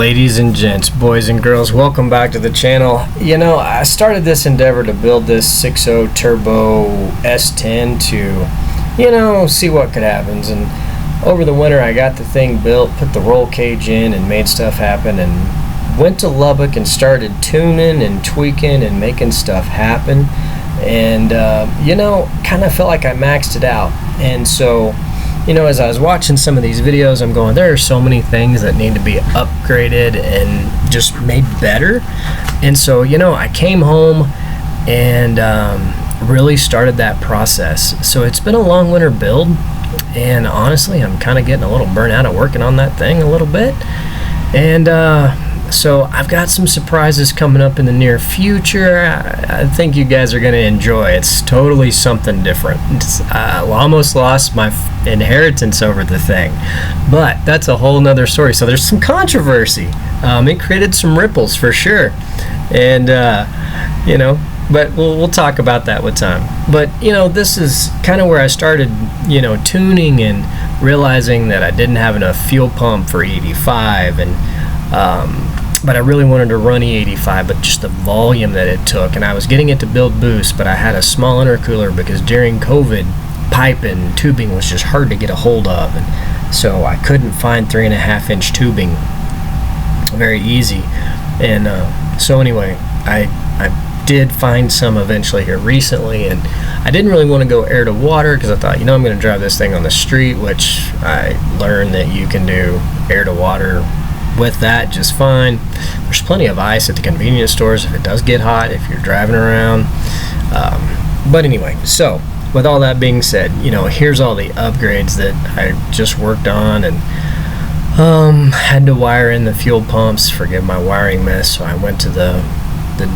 Ladies and gents, boys and girls, welcome back to the channel. You know, I started this endeavor to build this 6.0 turbo S10 to, you know, see what could happen. And over the winter I got the thing built, put the roll cage in and made stuff happen, and went to Lubbock and started tuning and tweaking and making stuff happen. And you know, kind of felt like I maxed it out. And so, you know, as I was watching some of these videos, I'm going, there are so many things that need to be upgraded and just made better. And so, you know, I came home and really started that process. So it's been a long winter build, and honestly, I'm kind of getting a little burnt out of working on that thing a little bit. And so I've got some surprises coming up in the near future. I think you guys are going to enjoy. It's totally something different. I almost lost my inheritance over the thing, but that's a whole nother story. So there's some controversy. It created some ripples for sure, and you know, but we'll talk about that with time. But you know, this is kind of where I started, you know, tuning and realizing that I didn't have enough fuel pump for E85, and but I really wanted to run E85, but just the volume that it took, and I was getting it to build boost, but I had a small intercooler because during COVID, pipe and tubing was just hard to get a hold of, and so I couldn't find 3.5-inch tubing very easy. And so anyway, I did find some eventually here recently, and I didn't really want to go air to water because I thought, you know, I'm going to drive this thing on the street, which I learned that you can do air to water with that just fine. There's plenty of ice at the convenience stores if it does get hot, if you're driving around. But anyway, so with all that being said, you know, here's all the upgrades that I just worked on, and had to wire in the fuel pumps. Forgive my wiring mess, so I went to the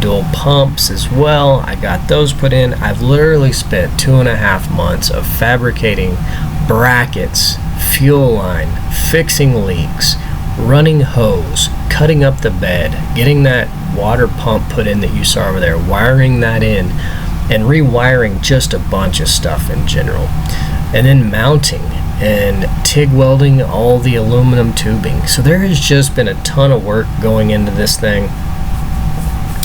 dual pumps as well. I got those put in. I've literally spent 2.5 months of fabricating brackets, fuel line, fixing leaks, running hose, cutting up the bed, getting that water pump put in that you saw over there, wiring that in, and rewiring just a bunch of stuff in general, and then mounting and TIG welding all the aluminum tubing. So there has just been a ton of work going into this thing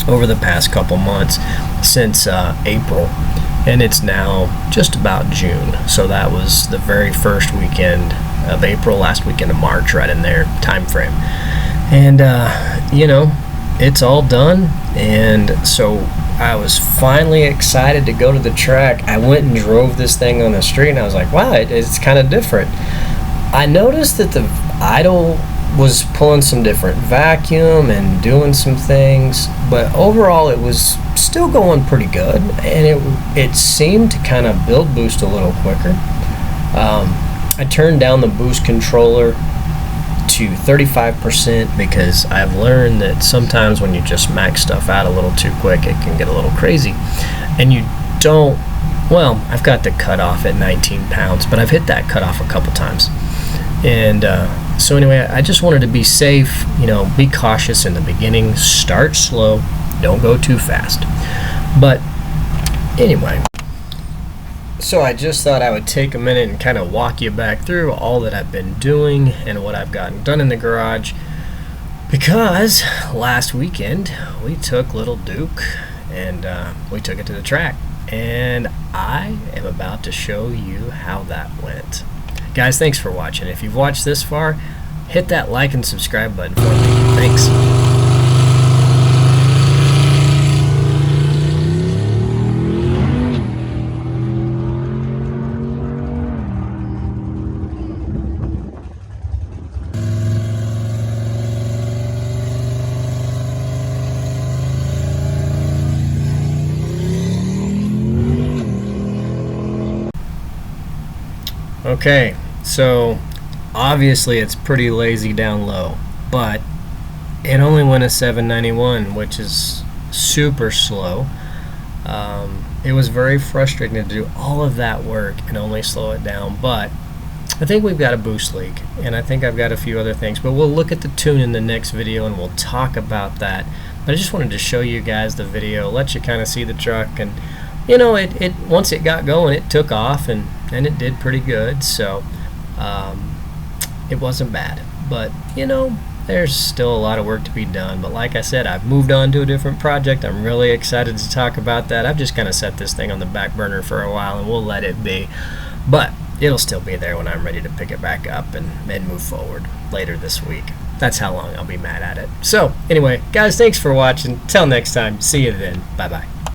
over the past couple months since April, and it's now just about June. So that was the very first weekend of April, last weekend of March, right in there time frame. And you know, it's all done, and so I was finally excited to go to the track. I went and drove this thing on the street, and I was like, wow, it's kind of different. I noticed that the idle was pulling some different vacuum and doing some things, but overall it was still going pretty good, and it seemed to kind of build boost a little quicker. I turned down the boost controller to 35% because I've learned that sometimes when you just max stuff out a little too quick, it can get a little crazy, and you don't, well, I've got the cutoff at 19 pounds, but I've hit that cutoff a couple times. And so anyway, I just wanted to be safe, you know, be cautious in the beginning, start slow, don't go too fast. But anyway, so I just thought I would take a minute and kind of walk you back through all that I've been doing and what I've gotten done in the garage, because last weekend we took little Duke and we took it to the track, and I am about to show you how that went. Guys, thanks for watching. If you've watched this far, hit that like and subscribe button for me. Thanks. Okay, so obviously it's pretty lazy down low, but it only went a 791, which is super slow. It was very frustrating to do all of that work and only slow it down, but I think we've got a boost leak, and I think I've got a few other things, but we'll look at the tune in the next video and we'll talk about that. But I just wanted to show you guys the video, let you kind of see the truck, and you know, it once it got going, it took off, and it did pretty good. So it wasn't bad, but you know, there's still a lot of work to be done. But like I said, I've moved on to a different project. I'm really excited to talk about that. I've just kind of set this thing on the back burner for a while, and we'll let it be. But it'll still be there when I'm ready to pick it back up and move forward later this week. That's how long I'll be mad at it. So anyway, guys, thanks for watching. Till next time, see you then. Bye-bye.